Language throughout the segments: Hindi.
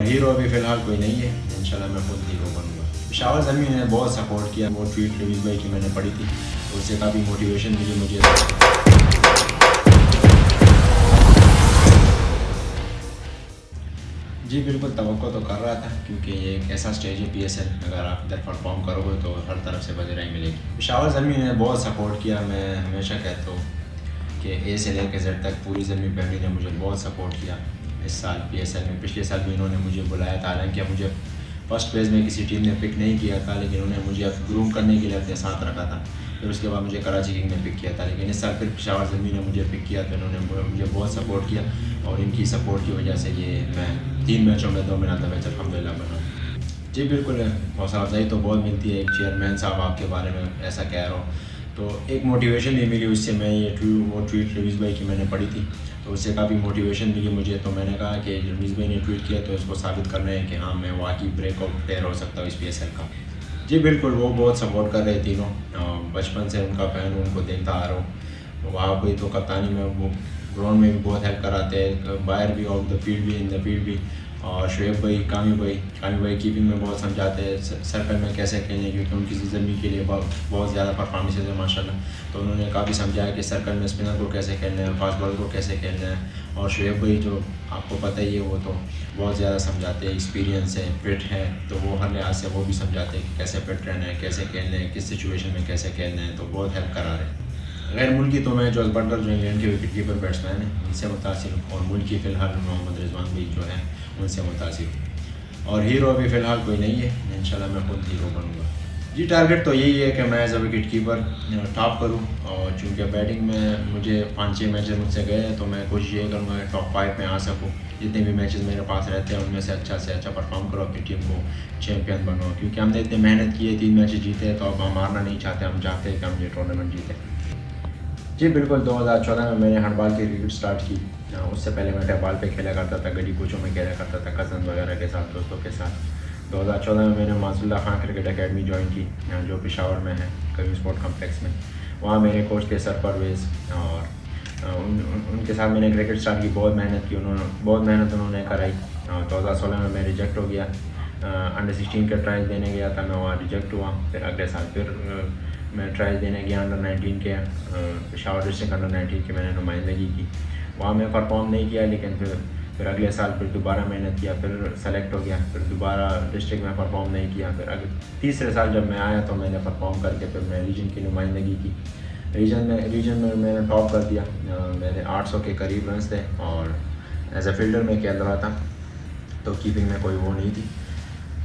हीरो अभी फ़िलहाल कोई नहीं है, इंशाल्लाह मैं खुद हीरो बनूँगा। पेशावर ज़मीन ने बहुत सपोर्ट किया, वो ट्वीट रवीज़ भाई की मैंने पढ़ी थी, तो उससे काफ़ी मोटिवेशन मिली मुझे। जी बिल्कुल, तवक्को तो कर रहा था क्योंकि ये एक ऐसा स्टेज है PSL, अगर आप इधर परफॉर्म करोगे तो हर तरफ से वज़ीराई मिलेगी। पेशावर ज़मीन ने बहुत सपोर्ट किया, मैं हमेशा कहता हूँ कि A से लेकर Z तक पूरी ज़मीन फैमिली ने मुझे बहुत सपोर्ट किया। इस साल PSL में, पिछले साल भी इन्होंने मुझे बुलाया था, हालांकि मुझे फर्स्ट फेज़ में किसी टीम ने पिक नहीं किया था, लेकिन उन्होंने मुझे ग्रूम करने के लिए अपने साथ रखा था। फिर उसके बाद मुझे कराची किंग ने पिक किया था, लेकिन इस साल फिर पेशावर ज़मीन ने मुझे पिक किया, तो इन्होंने मुझे बहुत सपोर्ट किया और इनकी सपोर्ट की वजह से ये मैं 3 मैचों में 2 मैन ऑफ द मैच अल्हम्दुलिल्लाह बना। जी बिल्कुल, हौसला अफजाई तो बहुत मिलती है, एक चेयरमैन साहब आपके बारे में ऐसा कह रहा हो, तो एक मोटिवेशन भी मिली उससे। मैं ये वो ट्वीट रवीज़ भाई की मैंने पढ़ी थी, तो उससे काफ़ी मोटिवेशन मिली मुझे। तो मैंने कहा कि रवीज़ भाई ने ट्वीट किया तो इसको साबित करना है कि हाँ, मैं वाकई ब्रेकआउट प्लेयर हो सकता हूँ इस PSL का। जी बिल्कुल, वो बहुत सपोर्ट कर रहे तीनों, बचपन से उनका फ़ैन हूँ, उनको देखता आ रहा हूँ। वहाँ पर तो कप्तानी में वो ग्राउंड में भी बहुत हेल्प कराते हैं, बाहर भी, ऑफ द फील्ड भी, इन द फील्ड भी। और शुएब भाई, कामी भाई कीपिंग में बहुत समझाते हैं, सर्कल में कैसे खेलने, क्योंकि उनकी ज़मीन के लिए बहुत ज़्यादा परफॉर्मेंसेज है माशाल्लाह। तो उन्होंने काफ़ी समझाया कि सर्कल में स्पिनर को कैसे खेलना है, फास्ट बॉलर को कैसे खेलना है। और शुएब भाई, जो आपको पता ही है, वो तो बहुत ज़्यादा समझाते हैं, एक्सपीरियंस है, फिट है, तो वो हर लिहाज से वो भी समझाते हैं कि कैसे फिट रहना है, कैसे खेलना है, किस सिचुएशन में कैसे खेलना है, तो बहुत हेल्प करा रहे हैं। गैर मुल्की तो मैं जॉस बटलर, जो इंग्लैंड के विकेट कीपर बैट्समैन हैं, उनसे मुतासिर हूँ, और मुल्की फ़िलहाल मोहम्मद रिजवान भाई जो हैं, उनसे मुतासिर हूँ। और हीरो अभी फ़िलहाल कोई नहीं है, इंशाल्लाह मैं खुद हीरो बनूँगा। जी टारगेट तो यही है कि मैं as a wicket keeper top करूँ, और चूँकि बैटिंग में मुझे 5-6 मैचेस मुझसे गए हैं, तो मैं कोशिश ये करूँगा कि टॉप 5 में आ सकूँ। जितने भी मैचेस मेरे पास रहते हैं उनमें से अच्छा परफॉर्म करो, अपनी टीम को चैम्पियन बनाओ, क्योंकि हमने इतनी मेहनत की है, 3 मैचेस जीते हैं, तो अब हम हारना नहीं चाहते, हम चाहते हैं कि हम ये टूर्नामेंट जीतें। जी बिल्कुल, 2014 में मैंने हैंडबॉल की क्रिकेट स्टार्ट की। उससे पहले मैं टेबॉल पे खेला करता था, गली कूचों में खेला करता था, कज़न वगैरह के साथ, दोस्तों के साथ। 2014 में मैंने माज़ुल्लाह खान क्रिकेट एकेडमी ज्वाइन की, जो पेशावर में है, करीम स्पोर्ट कम्प्लेक्स में। वहाँ मेरे कोच थे सर परवेज़, और उनके साथ मैंने क्रिकेट स्टार्ट की, बहुत मेहनत की, बहुत मेहनत उन्होंने कराई। 2016 में मैं रिजेक्ट हो गया, अंडर 16 के ट्रायल देने गया था, मैं वहाँ रिजेक्ट हुआ। फिर अगले साल फिर मैं ट्रायल देने गया अंडर 19 के, पेशावर डिस्ट्रिक्ट अंडर 19 की मैंने नुमाइंदगी की। वहाँ मैं परफॉर्म नहीं किया, लेकिन फिर अगले साल फिर दोबारा मेहनत किया, फिर सेलेक्ट हो गया, फिर दोबारा डिस्ट्रिक्ट में परफॉर्म नहीं किया। फिर तीसरे साल जब मैं आया तो मैंने परफॉर्म करके फिर मैं रीजन की नुमाइंदगी की। रीजन में मैंने टॉप कर दिया, मेरे 800 के करीब रन थे, और एज ए फील्डर में खेल रहा था, तो कीपिंग में कोई वो नहीं थी।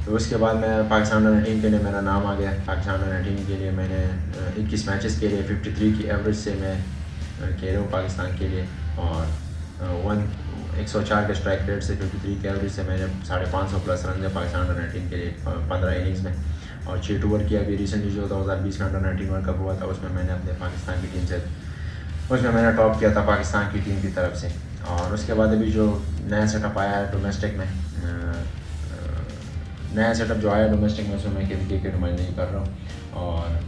तो उसके बाद मैं पाकिस्तान अंडर 19 के लिए मेरा नाम आ गया। पाकिस्तान अंडर 19 के लिए मैंने 21 मैचेस के लिए 53 की एवरेज से मैं खेल रहा हूँ पाकिस्तान के लिए, और 104 के स्ट्राइक रेट से 53 की एवरेज से मैंने 550 प्लस रन है पाकिस्तान अंडर 19 के लिए 15 इनिंग्स में। और 6 टूर किया। अभी रिसेंटली जो 2020 में अंडर 19 वर्ल्ड कप हुआ था, उसमें मैंने अपने पाकिस्तान की टीम से टॉप किया था पाकिस्तान की टीम की तरफ से। और उसके बाद अभी जो नया सेटअप आया है डोमेस्टिक में, नया सेटअप जो आया डोमेस्टिक में, उसमें मैं KPK की नुमाइंदगी कर रहा हूँ। और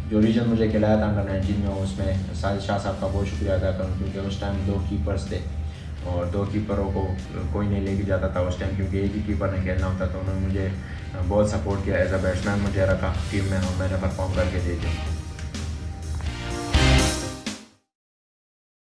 जो रीजन मुझे खिलाया था अंडर 19 में, उसमें साजिद शाह साहब का बहुत शुक्रिया अदा करूँ, क्योंकि उस टाइम 2 कीपर्स थे, और 2 कीपरों को कोई नहीं लेके जाता था उस टाइम, क्योंकि एक ही कीपर ने खेलना होता। तो उन्होंने मुझे बहुत सपोर्ट किया, एज अ बैट्समैन मुझे रखा टीम में, और मैंने परफॉर्म करके दे दिया।